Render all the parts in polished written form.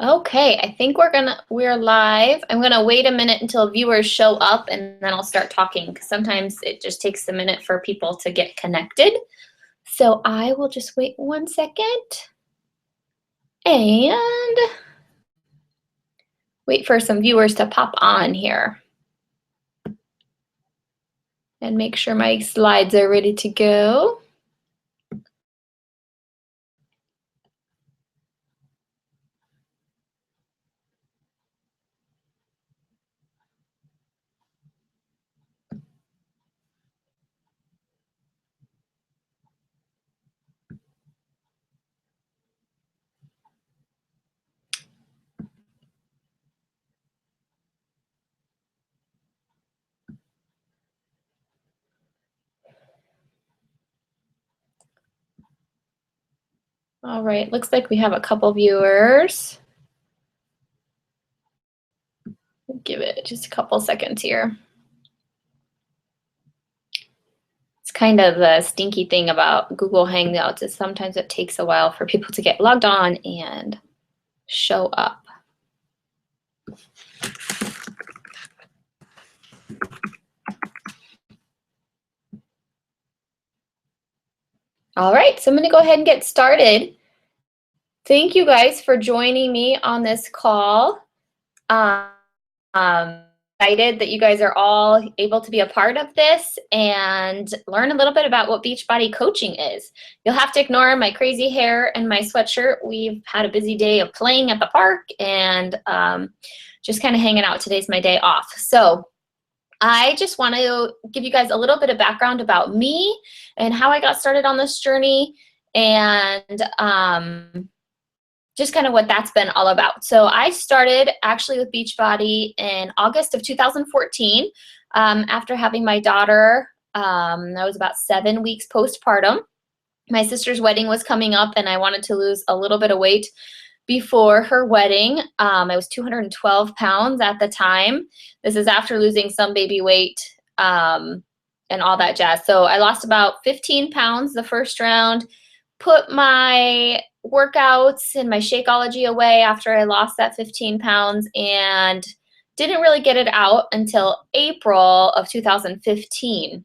Okay, I think we're live. I'm gonna wait a minute until viewers show up and then I'll start talking because sometimes it just takes a minute for people to get connected. So I will just wait 1 second and wait for some viewers to pop on here and make sure my slides are ready to go. All right, looks like we have a couple viewers. Give it just a couple seconds here. It's kind of the stinky thing about Google Hangouts is sometimes it takes a while for people to get logged on and show up. All right, so I'm going to go ahead and get started. Thank you guys for joining me on this call. Excited that you guys are all able to be a part of this and learn a little bit about what Beachbody Coaching is. You'll have to ignore my crazy hair and my sweatshirt. We've had a busy day of playing at the park and just kind of hanging out. Today's my day off. So I just want to give you guys a little bit of background about me and how I got started on this journey and just kind of what that's been all about. So I started actually with Beachbody in August of 2014 after having my daughter. That was about 7 weeks postpartum. My sister's wedding was coming up and I wanted to lose a little bit of weight before her wedding. I was 212 pounds at the time. This is after losing some baby weight and all that jazz. So I lost about 15 pounds the first round, put my workouts and my Shakeology away after I lost that 15 pounds and didn't really get it out until April of 2015.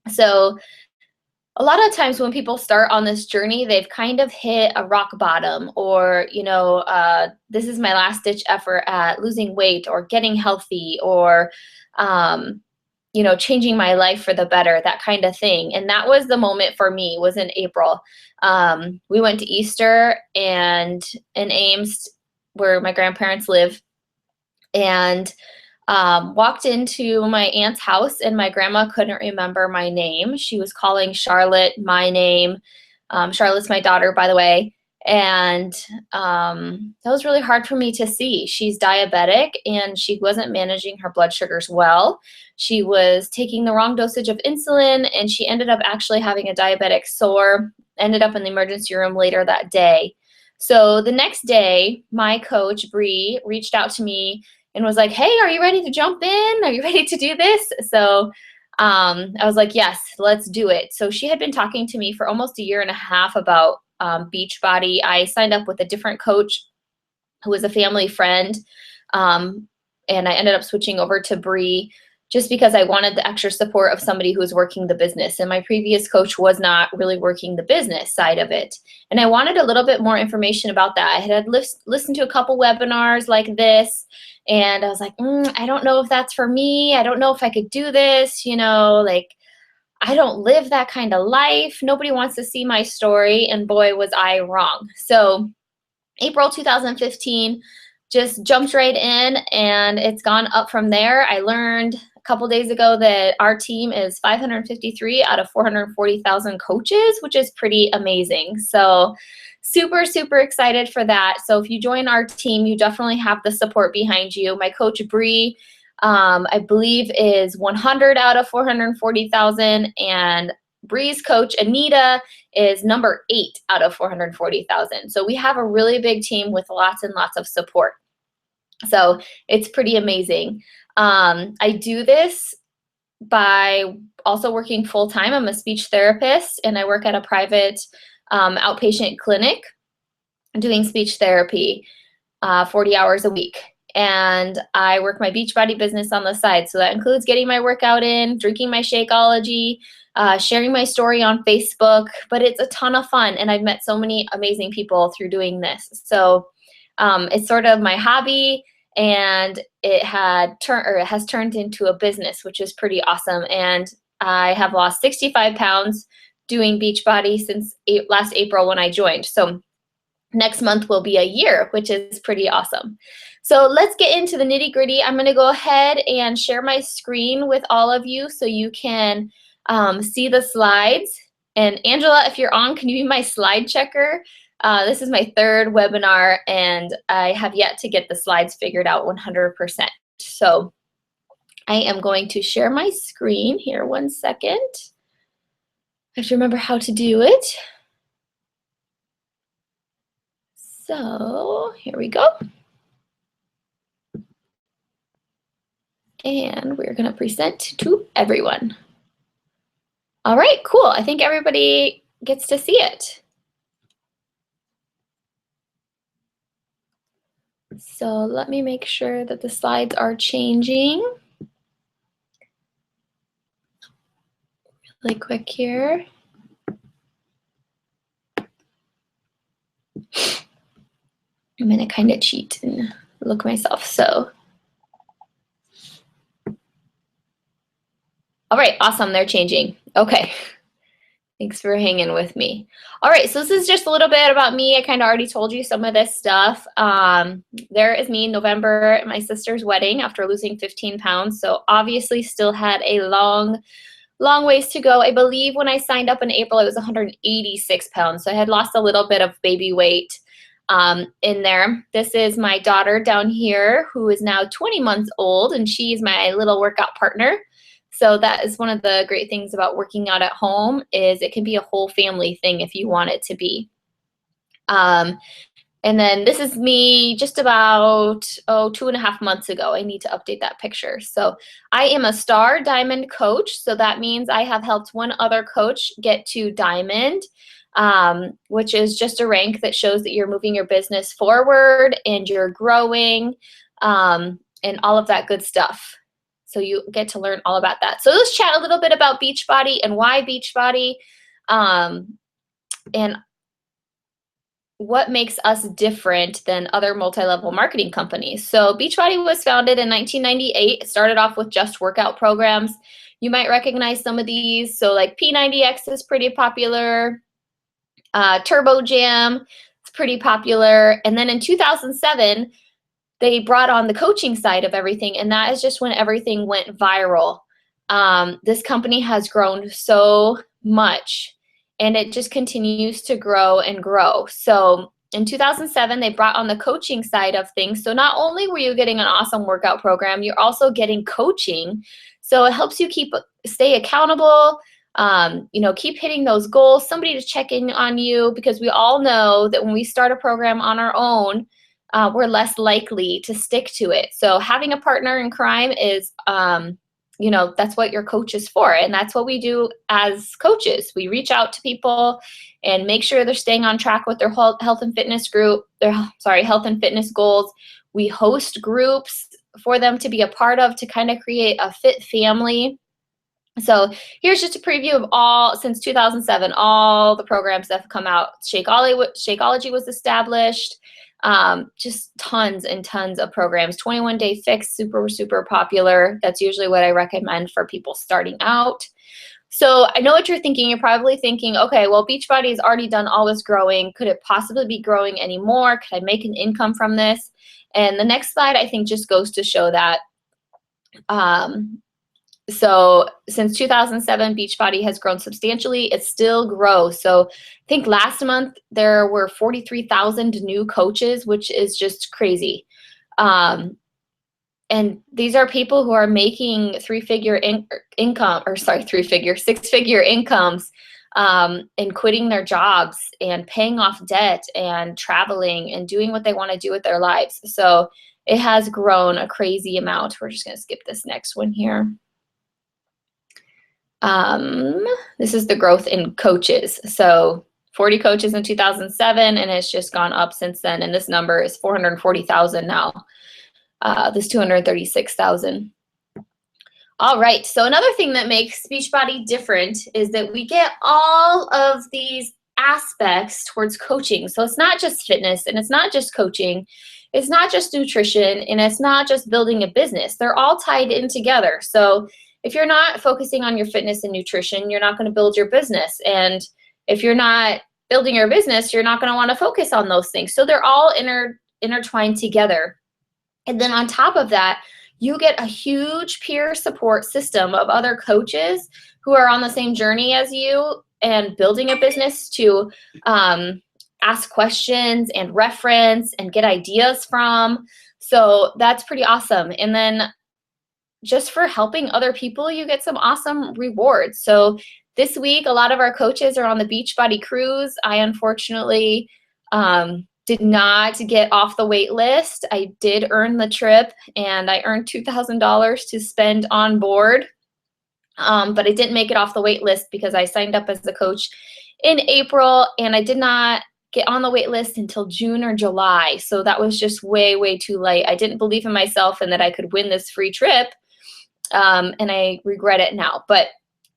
So a lot of times when people start on this journey, they've kind of hit a rock bottom or, this is my last ditch effort at losing weight or getting healthy or, changing my life for the better, that kind of thing. And that was the moment for me, was in April. We went to Easter and in Ames, where my grandparents live, and walked into my aunt's house and my grandma couldn't remember my name. She was calling Charlotte my name. Charlotte's my daughter, by the way. And that was really hard for me to see. She's diabetic and she wasn't managing her blood sugars well. She was taking the wrong dosage of insulin and she ended up actually having a diabetic sore, ended up in the emergency room later that day. So the next day, my coach, Bree, reached out to me and was like, hey, are you ready to jump in? Are you ready to do this? So I was like, yes, let's do it. So she had been talking to me for almost a year and a half about Beachbody. I signed up with a different coach who was a family friend, and I ended up switching over to Bree just because I wanted the extra support of somebody who was working the business. And my previous coach was not really working the business side of it. And I wanted a little bit more information about that. I had listened to a couple webinars like this, and I was like, I don't know if that's for me. I don't know if I could do this, I don't live that kind of life. Nobody wants to see my story. And boy, was I wrong. So April 2015, just jumped right in and it's gone up from there. I learned a couple days ago that our team is 553 out of 440,000 coaches, which is pretty amazing. So super, super excited for that. So if you join our team, you definitely have the support behind you. My coach, Bree, I believe is 100 out of 440,000, and Bree's coach, Anita, is number 8 out of 440,000. So we have a really big team with lots and lots of support. So it's pretty amazing. I do this by also working full-time. I'm a speech therapist and I work at a private outpatient clinic doing speech therapy. 40 hours a week. And I work my Beachbody business on the side. So that includes getting my workout in, drinking my Shakeology, sharing my story on Facebook, but it's a ton of fun. And I've met so many amazing people through doing this. So it's sort of my hobby, and it has turned into a business, which is pretty awesome. And I have lost 65 pounds doing Beachbody since last April when I joined. So next month will be a year, which is pretty awesome. So let's get into the nitty gritty. I'm gonna go ahead and share my screen with all of you so you can see the slides. And Angela, if you're on, can you be my slide checker? This is my third webinar, and I have yet to get the slides figured out 100%. So I am going to share my screen here. 1 second. I have to remember how to do it. So here we go. And we're going to present to everyone. All right, cool. I think everybody gets to see it. So let me make sure that the slides are changing. Really quick here. I'm going to kind of cheat and look myself. So, all right, awesome. They're changing. Okay. Thanks for hanging with me. All right, so this is just a little bit about me. I kind of already told you some of this stuff. There is me in November at my sister's wedding after losing 15 pounds. So obviously still had a long ways to go. I believe when I signed up in April, it was 186 pounds. So I had lost a little bit of baby weight in there. This is my daughter down here who is now 20 months old, and she's my little workout partner. So that is one of the great things about working out at home is it can be a whole family thing if you want it to be. And then this is me just about, 2.5 months ago. I need to update that picture. So I am a star diamond coach. So that means I have helped one other coach get to diamond, which is just a rank that shows that you're moving your business forward and you're growing, and all of that good stuff. So you get to learn all about that. So let's chat a little bit about Beachbody and why Beachbody, and what makes us different than other multi-level marketing companies. So Beachbody was founded in 1998. It started off with just workout programs. You might recognize some of these. So like P90X is pretty popular. Turbo Jam is pretty popular. And then in 2007, they brought on the coaching side of everything, and that is just when everything went viral. This company has grown so much, and it just continues to grow and grow. So in 2007, they brought on the coaching side of things. So not only were you getting an awesome workout program, you're also getting coaching. So it helps you stay accountable, keep hitting those goals, somebody to check in on you, because we all know that when we start a program on our own, we're less likely to stick to it. So having a partner in crime is, that's what your coach is for. And that's what we do as coaches. We reach out to people and make sure they're staying on track with their health and fitness goals. We host groups for them to be a part of to kind of create a fit family. So here's just a preview of since 2007, all the programs that have come out. Shakeology was established. Just tons and tons of programs. 21-day fix, super, super popular. That's usually what I recommend for people starting out. So I know what you're thinking. You're probably thinking, okay, well, Beachbody has already done all this growing. Could it possibly be growing anymore? Could I make an income from this? And the next slide, I think, just goes to show that. So since 2007, Beachbody has grown substantially. It still grows. So I think last month there were 43,000 new coaches, which is just crazy. And these are people who are making six-figure incomes, and quitting their jobs and paying off debt and traveling and doing what they want to do with their lives. So it has grown a crazy amount. We're just going to skip this next one here. This is the growth in coaches. So 40 coaches in 2007, and it's just gone up since then. And this number is 440,000 now. This 236,000. All right, so another thing that makes Beachbody different is that we get all of these aspects towards coaching. So it's not just fitness, and it's not just coaching, it's not just nutrition, and it's not just building a business. They're all tied in together. So if you're not focusing on your fitness and nutrition, you're not going to build your business. And if you're not building your business, you're not going to want to focus on those things. So they're all intertwined together. And then on top of that, you get a huge peer support system of other coaches who are on the same journey as you and building a business to ask questions and reference and get ideas from. So that's pretty awesome. And then just for helping other people, you get some awesome rewards. So this week, a lot of our coaches are on the Beachbody cruise. I unfortunately did not get off the wait list. I did earn the trip, and I earned $2,000 to spend on board, but I didn't make it off the wait list because I signed up as a coach in April, and I did not get on the wait list until June or July. So that was just way, way too late. I didn't believe in myself and that I could win this free trip, and I regret it now. But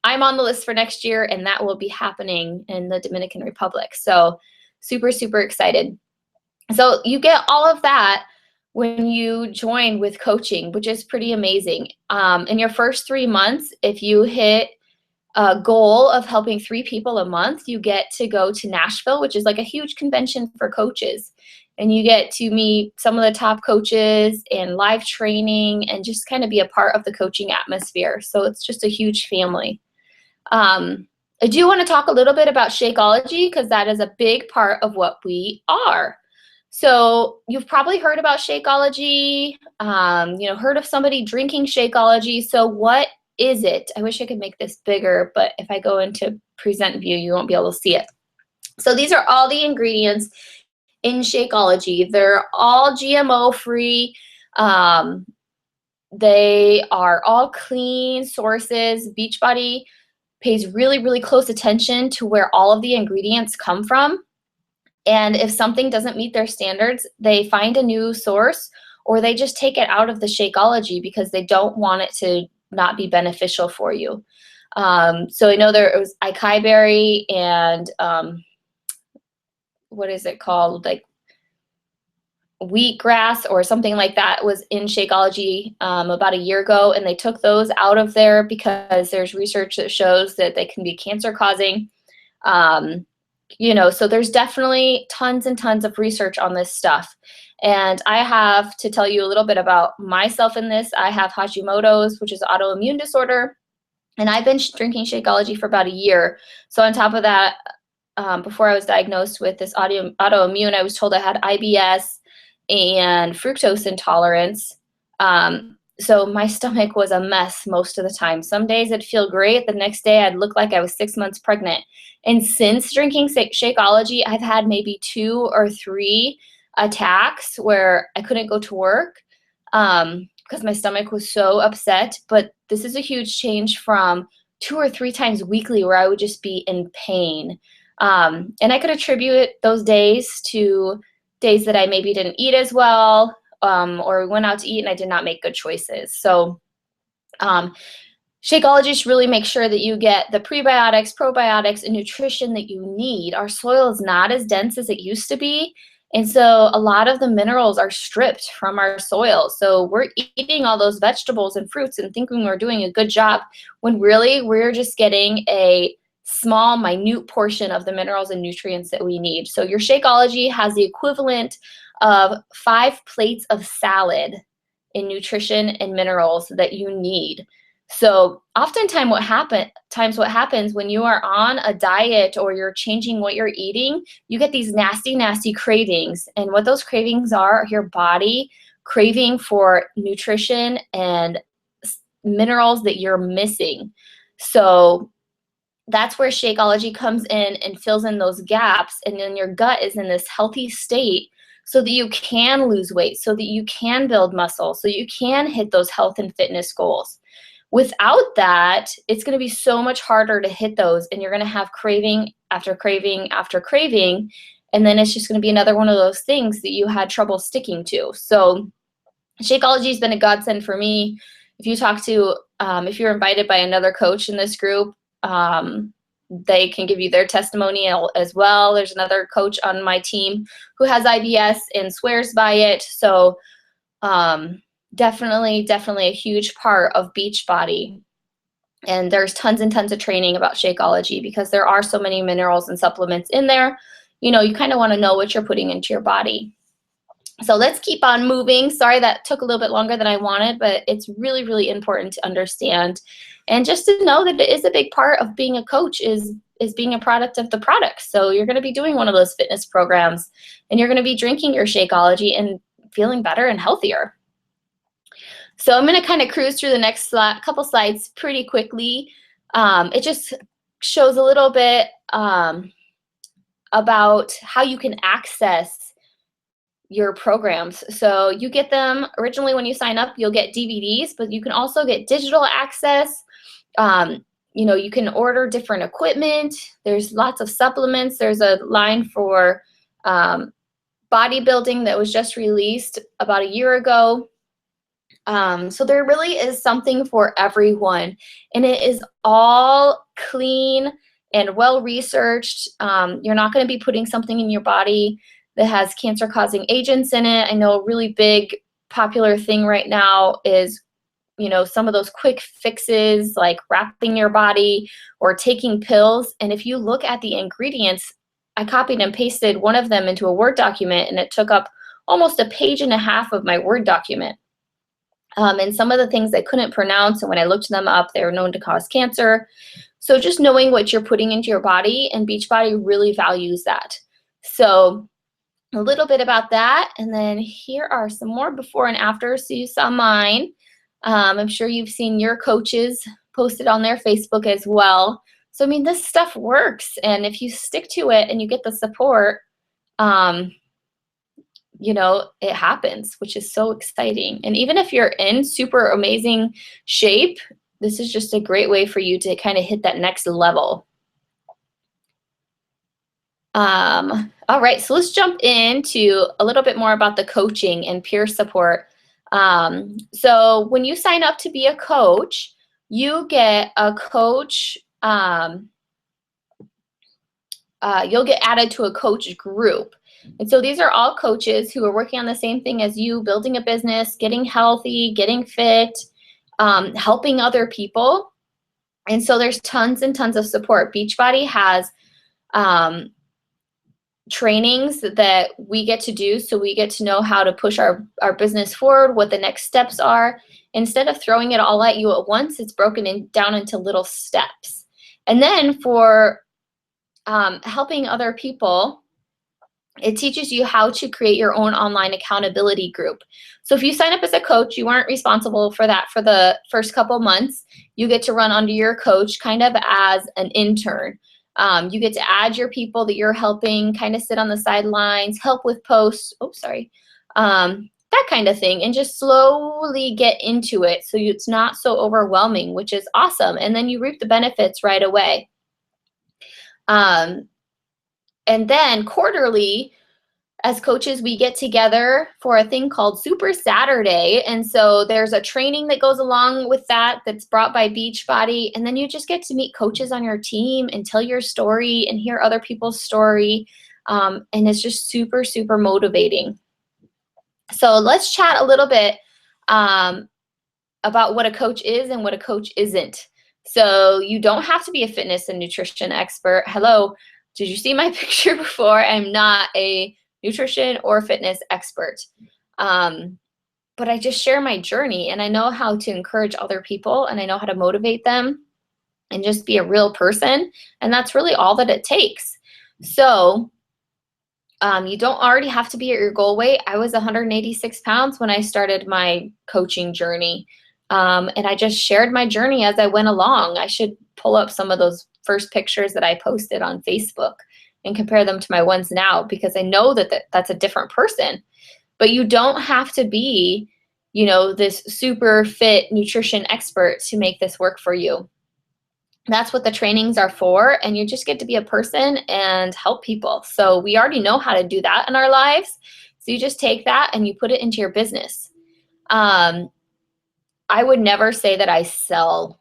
I'm on the list for next year, and that will be happening in the Dominican Republic. So super, super excited. So you get all of that when you join with coaching, which is pretty amazing. In your first 3 months, if you hit a goal of helping 3 people a month, you get to go to Nashville, which is like a huge convention for coaches. And you get to meet some of the top coaches and live training and just kind of be a part of the coaching atmosphere. So it's just a huge family. I do want to talk a little bit about Shakeology because that is a big part of what we are. So you've probably heard about Shakeology, heard of somebody drinking Shakeology. So what is it? I wish I could make this bigger, but if I go into present view, you won't be able to see it. So these are all the ingredients in Shakeology. They're all GMO free. They are all clean sources. Beachbody pays really, really close attention to where all of the ingredients come from. And if something doesn't meet their standards, they find a new source, or they just take it out of the Shakeology because they don't want it to not be beneficial for you. So I know there was acai berry and what is it called? Like wheatgrass or something like that was in Shakeology about a year ago, and they took those out of there because there's research that shows that they can be cancer causing. So there's definitely tons and tons of research on this stuff. And I have to tell you a little bit about myself in this. I have Hashimoto's, which is an autoimmune disorder, and I've been drinking Shakeology for about a year. So on top of that, before I was diagnosed with this autoimmune, I was told I had IBS and fructose intolerance. So my stomach was a mess most of the time. Some days it'd feel great. The next day I'd look like I was 6 months pregnant. And since drinking Shakeology, I've had maybe 2 or 3 attacks where I couldn't go to work because my stomach was so upset. But this is a huge change from 2 or 3 times weekly where I would just be in pain. And I could attribute those days to days that I maybe didn't eat as well, or went out to eat and I did not make good choices. So Shakeology really makes sure that you get the prebiotics, probiotics, and nutrition that you need. Our soil is not as dense as it used to be, and so a lot of the minerals are stripped from our soil. So we're eating all those vegetables and fruits and thinking we're doing a good job when really we're just getting a small, minute portion of the minerals and nutrients that we need. So your Shakeology has the equivalent of 5 plates of salad in nutrition and minerals that you need. So oftentimes what happens when you are on a diet or you're changing what you're eating, you get these nasty, nasty cravings. And what those cravings are your body craving for nutrition and minerals that you're missing. So that's where Shakeology comes in and fills in those gaps, and then your gut is in this healthy state so that you can lose weight, so that you can build muscle, so you can hit those health and fitness goals. Without that, it's going to be so much harder to hit those, and you're going to have craving after craving after craving, and then it's just going to be another one of those things that you had trouble sticking to. So Shakeology has been a godsend for me. If you talk to, if you're invited by another coach in this group, they can give you their testimonial as well. There's another coach on my team who has IBS and swears by it. So definitely a huge part of Beachbody. And there's tons and tons of training about Shakeology because there are so many minerals and supplements in there. You know, you kind of want to know what you're putting into your body. So let's keep on moving. Sorry that took a little bit longer than I wanted, but it's really, really important to understand. And just to know that it is a big part of being a coach is being a product of the product. So you're going to be doing one of those fitness programs, and you're going to be drinking your Shakeology and feeling better and healthier. So I'm going to kind of cruise through the next couple slides pretty quickly. It just shows a little bit about how you can access your programs. So you get them originally when you sign up, you'll get DVDs, but you can also get digital access. You know, you can order different equipment. There's lots of supplements. There's a line for bodybuilding that was just released about a year ago. So there really is something for everyone, and it is all clean and well-researched. You're not going to be putting something in your body that has cancer-causing agents in it. I know a really big popular thing right now is, you know, some of those quick fixes like wrapping your body or taking pills. And if you look at the ingredients, I copied and pasted one of them into a Word document, and it took up almost a page and a half of my Word document. And some of the things I couldn't pronounce, and when I looked them up, they were known to cause cancer. So just knowing what you're putting into your body, and Beachbody really values that. So a little bit about that, and then here are some more before and after. So you saw mine. I'm sure you've seen your coaches posted on their Facebook as well. So I mean, this stuff works, and if you stick to it and you get the support, you know, it happens, which is so exciting. And even if you're in super amazing shape, this is just a great way for you to kind of hit that next level. All right, so let's jump into a little bit more about the coaching and peer support. So when you sign up to be a coach, you get a coach, you'll get added to a coach group. And so these are all coaches who are working on the same thing as you, building a business, getting healthy, getting fit, helping other people. And so there's tons and tons of support. Beachbody has trainings that we get to do, so we get to know how to push our business forward, what the next steps are. Instead of throwing it all at you at once, it's broken down into little steps. And then for helping other people, it teaches you how to create your own online accountability group. So if you sign up as a coach, you aren't responsible for that for the first couple months. You get to run under your coach kind of as an intern. You get to add your people that you're helping, kind of sit on the sidelines, help with posts, that kind of thing, and just slowly get into it so it's not so overwhelming, which is awesome. And then you reap the benefits right away. And then quarterly, as coaches, we get together for a thing called Super Saturday. And so there's a training that goes along with that that's brought by Beachbody. And then you just get to meet coaches on your team and tell your story and hear other people's story. And it's just super, super motivating. So let's chat a little bit about what a coach is and what a coach isn't. So you don't have to be a fitness and nutrition expert. Hello. Did you see my picture before? I'm not a nutrition or fitness expert. But I just share my journey, and I know how to encourage other people, and I know how to motivate them and just be a real person. And that's really all that it takes. So you don't already have to be at your goal weight. I was 186 pounds when I started my coaching journey. And I just shared my journey as I went along. I should pull up some of those first pictures that I posted on Facebook and compare them to my ones now, because I know that that's a different person. But you don't have to be, this super fit nutrition expert to make this work for you. That's what the trainings are for, and you just get to be a person and help people. So we already know how to do that in our lives. So you just take that and you put it into your business. I would never say that I sell.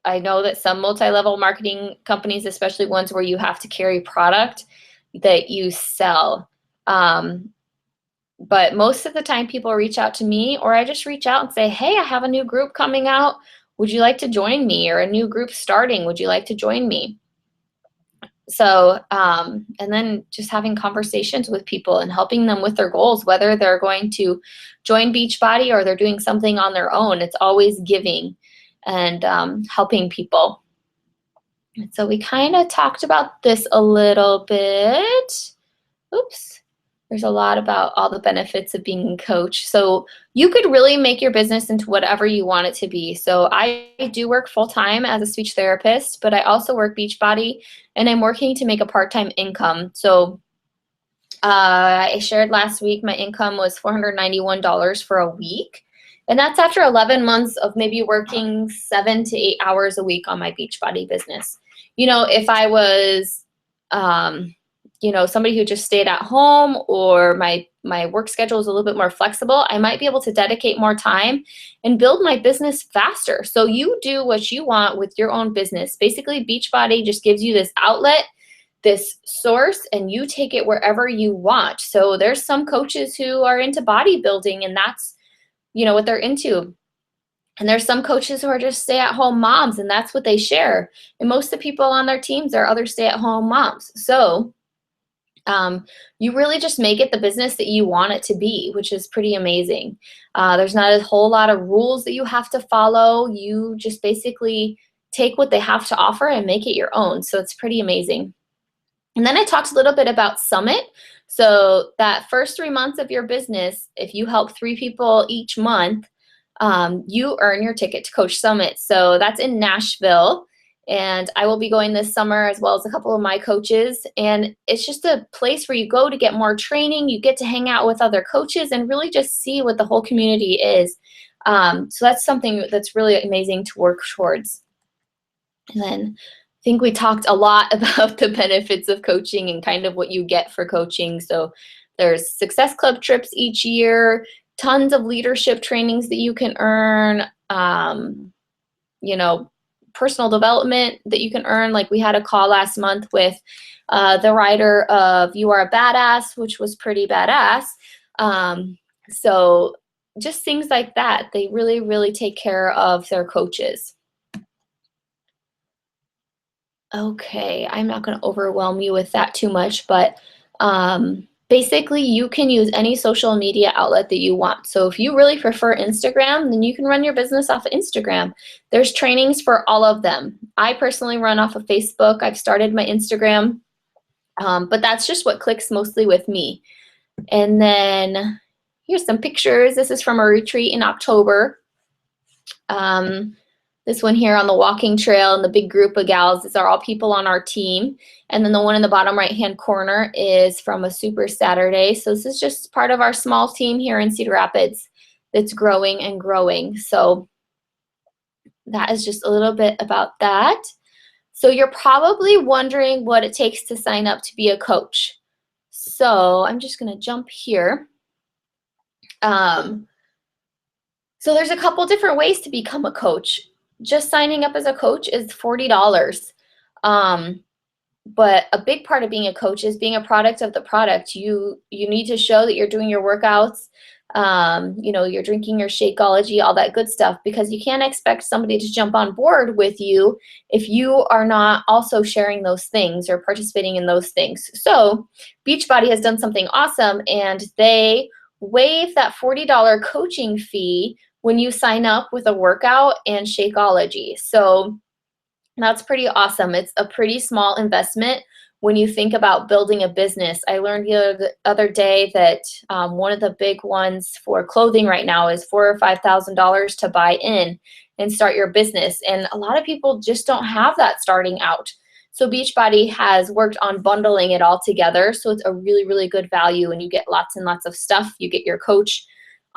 I know that some multi-level marketing companies, especially ones where you have to carry product, that you sell. But most of the time people reach out to me, or I just reach out and say, hey, I have a new group coming out. Would you like to join me? Or a new group starting. Would you like to join me? So, and then just having conversations with people and helping them with their goals, whether they're going to join Beachbody or they're doing something on their own. It's always giving and helping people. And so we kind of talked about this a little bit. Oops. There's a lot about all the benefits of being a coach. So you could really make your business into whatever you want it to be. So I do work full-time as a speech therapist, but I also work Beachbody, and I'm working to make a part-time income. So I shared last week my income was $491 for a week. And that's after 11 months of maybe working 7 to 8 hours a week on my Beachbody business. If I was somebody who just stayed at home, or my work schedule is a little bit more flexible, I might be able to dedicate more time and build my business faster. So you do what you want with your own business. Basically, Beachbody just gives you this outlet, this source, and you take it wherever you want. So there's some coaches who are into bodybuilding, and that's, what they're into. And there's some coaches who are just stay-at-home moms, and that's what they share. And most of the people on their teams are other stay-at-home moms. So you really just make it the business that you want it to be, which is pretty amazing. There's not a whole lot of rules that you have to follow. You just basically take what they have to offer and make it your own. So it's pretty amazing. And then I talked a little bit about Summit. So that first 3 months of your business, if you help 3 people each month, you earn your ticket to Coach Summit. So that's in Nashville. And I will be going this summer, as well as a couple of my coaches. And it's just a place where you go to get more training. You get to hang out with other coaches and really just see what the whole community is. So that's something that's really amazing to work towards. And then I think we talked a lot about the benefits of coaching and kind of what you get for coaching. So there's Success Club trips each year, tons of leadership trainings that you can earn, personal development that you can earn. Like we had a call last month with the writer of You Are a Badass, which was pretty badass. So just things like that. They really, really take care of their coaches. Okay, I'm not going to overwhelm you with that too much, but basically you can use any social media outlet that you want. So if you really prefer Instagram, then you can run your business off of Instagram. There's trainings for all of them. I personally run off of Facebook. I've started my Instagram, but that's just what clicks mostly with me. And then here's some pictures. This is from a retreat in October. This one here on the walking trail and the big group of gals, these are all people on our team. And then the one in the bottom right-hand corner is from a Super Saturday. So this is just part of our small team here in Cedar Rapids that's growing and growing. So that is just a little bit about that. So you're probably wondering what it takes to sign up to be a coach. So I'm just going to jump here. So there's a couple different ways to become a coach. Just signing up as a coach is $40. But a big part of being a coach is being a product of the product. You need to show that you're doing your workouts, you're drinking your Shakeology, all that good stuff, because you can't expect somebody to jump on board with you if you are not also sharing those things or participating in those things. So Beachbody has done something awesome, and they waive that $40 coaching fee when you sign up with a workout and Shakeology. So that's pretty awesome. It's a pretty small investment when you think about building a business. I learned the other day that one of the big ones for clothing right now is $4,000 or $5,000 to buy in and start your business. And a lot of people just don't have that starting out. So Beachbody has worked on bundling it all together. So it's a really, really good value, and you get lots and lots of stuff. You get your coach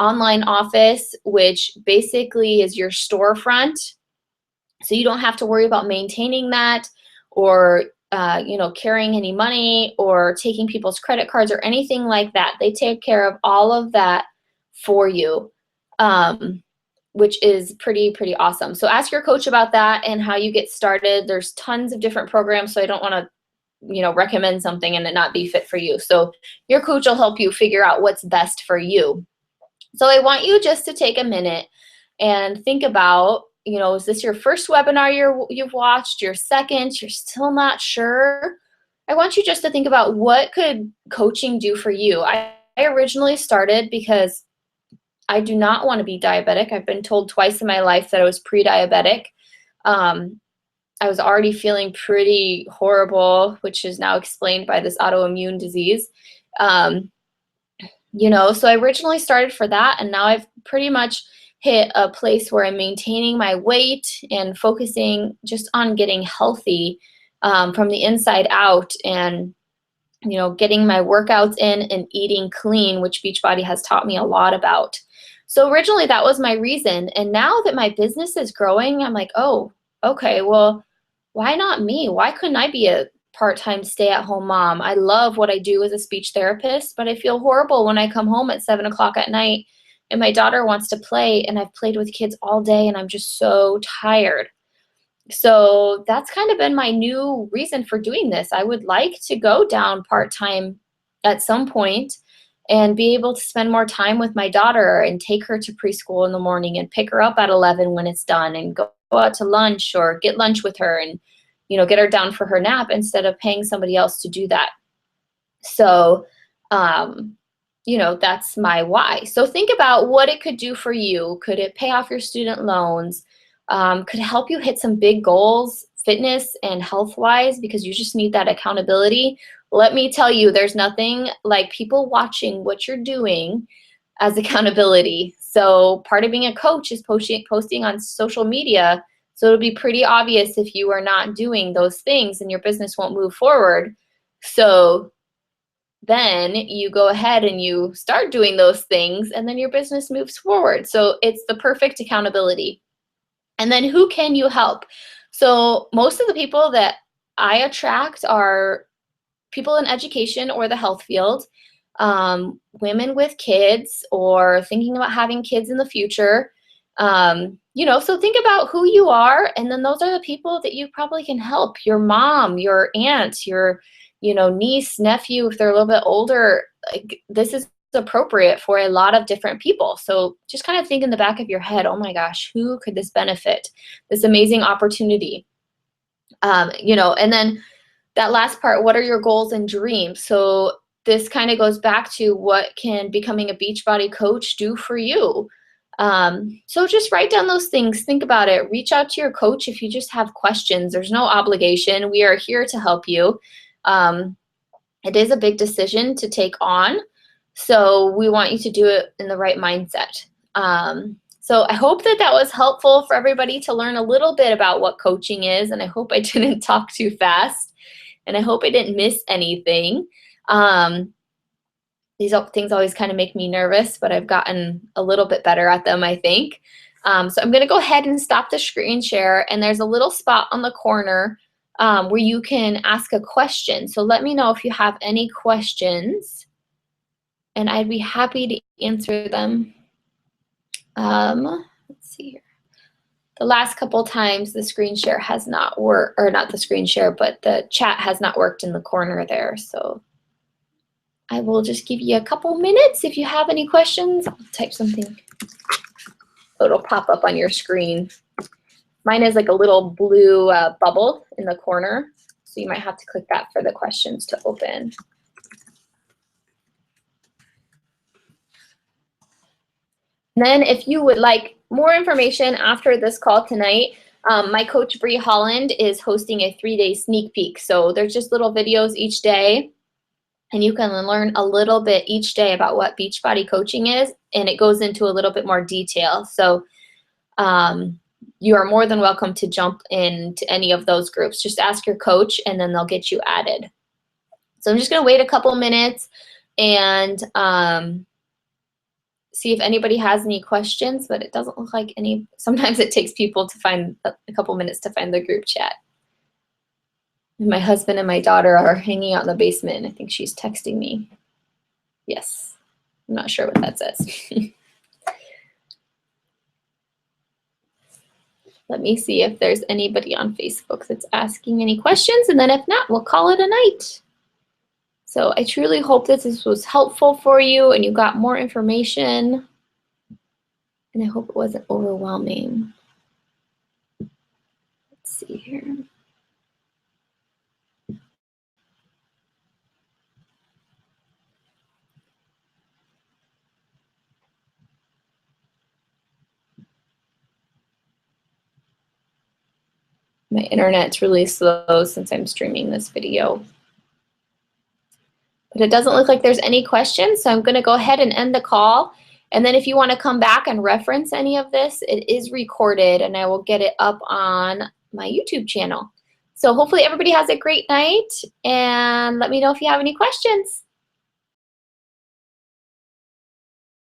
online office, which basically is your storefront. So you don't have to worry about maintaining that or carrying any money or taking people's credit cards or anything like that. They take care of all of that for you, which is pretty awesome. So ask your coach about that and how you get started. There's tons of different programs, so I don't want to recommend something and it not be fit for you. So your coach will help you figure out what's best for you. So I want you just to take a minute and think about, is this your first webinar you've watched, your second, you're still not sure? I want you just to think about what could coaching do for you. I originally started because I do not want to be diabetic. I've been told twice in my life that I was pre-diabetic. I was already feeling pretty horrible, which is now explained by this autoimmune disease. So I originally started for that, and now I've pretty much hit a place where I'm maintaining my weight and focusing just on getting healthy from the inside out, and getting my workouts in and eating clean, which Beachbody has taught me a lot about. So originally that was my reason, and now that my business is growing, I'm like, oh, okay, well, why not me? Why couldn't I be a part-time stay-at-home mom? I love what I do as a speech therapist, but I feel horrible when I come home at 7 o'clock at night and my daughter wants to play, and I've played with kids all day and I'm just so tired. So that's kind of been my new reason for doing this. I would like to go down part-time at some point and be able to spend more time with my daughter and take her to preschool in the morning and pick her up at 11 when it's done and go out to lunch or get lunch with her and get her down for her nap instead of paying somebody else to do that. So that's my why. So think about what it could do for you. Could it pay off your student loans? Could it help you hit some big goals, fitness and health-wise, because you just need that accountability? Let me tell you, there's nothing like people watching what you're doing as accountability. So part of being a coach is posting on social media. So it'll be pretty obvious if you are not doing those things and your business won't move forward. So then you go ahead and you start doing those things and then your business moves forward. So it's the perfect accountability. And then who can you help? So most of the people that I attract are people in education or the health field, women with kids or thinking about having kids in the future. So think about who you are, and then those are the people that you probably can help. Your mom, your aunt, your niece, nephew, if they're a little bit older. Like, this is appropriate for a lot of different people. So just kind of think in the back of your head, oh my gosh, who could this benefit? This amazing opportunity. And then that last part, what are your goals and dreams? So this kind of goes back to what can becoming a Beachbody coach do for you. So just write down those things, think about it, reach out to your coach if you just have questions. There's no obligation. We are here to help you. It is a big decision to take on, so we want you to do it in the right mindset. So I hope that was helpful for everybody to learn a little bit about what coaching is, and I hope I didn't talk too fast, and I hope I didn't miss anything. These things always kind of make me nervous, but I've gotten a little bit better at them, I think. So I'm going to go ahead and stop the screen share, and there's a little spot on the corner where you can ask a question. So let me know if you have any questions, and I'd be happy to answer them. Let's see here. The last couple times the screen share has not worked, or not the screen share, but the chat has not worked in the corner there. So I will just give you a couple minutes. If you have any questions, I'll type something. It'll pop up on your screen. Mine is like a little blue bubble in the corner, so you might have to click that for the questions to open. And then if you would like more information after this call tonight, my coach Bree Holland is hosting a 3-day sneak peek. So there's just little videos each day, and you can learn a little bit each day about what Beachbody Coaching is, and it goes into a little bit more detail. So you are more than welcome to jump into any of those groups. Just ask your coach, and then they'll get you added. So I'm just going to wait a couple minutes and see if anybody has any questions, but it doesn't look like any. Sometimes it takes people to find a couple minutes to find the group chat. And my husband and my daughter are hanging out in the basement, and I think she's texting me. Yes, I'm not sure what that says. Let me see if there's anybody on Facebook that's asking any questions, and then if not, we'll call it a night. So I truly hope that this was helpful for you and you got more information, and I hope it wasn't overwhelming. Let's see here. My internet's really slow since I'm streaming this video. But it doesn't look like there's any questions, so I'm going to go ahead and end the call. And then if you want to come back and reference any of this, it is recorded, and I will get it up on my YouTube channel. So hopefully everybody has a great night, and let me know if you have any questions.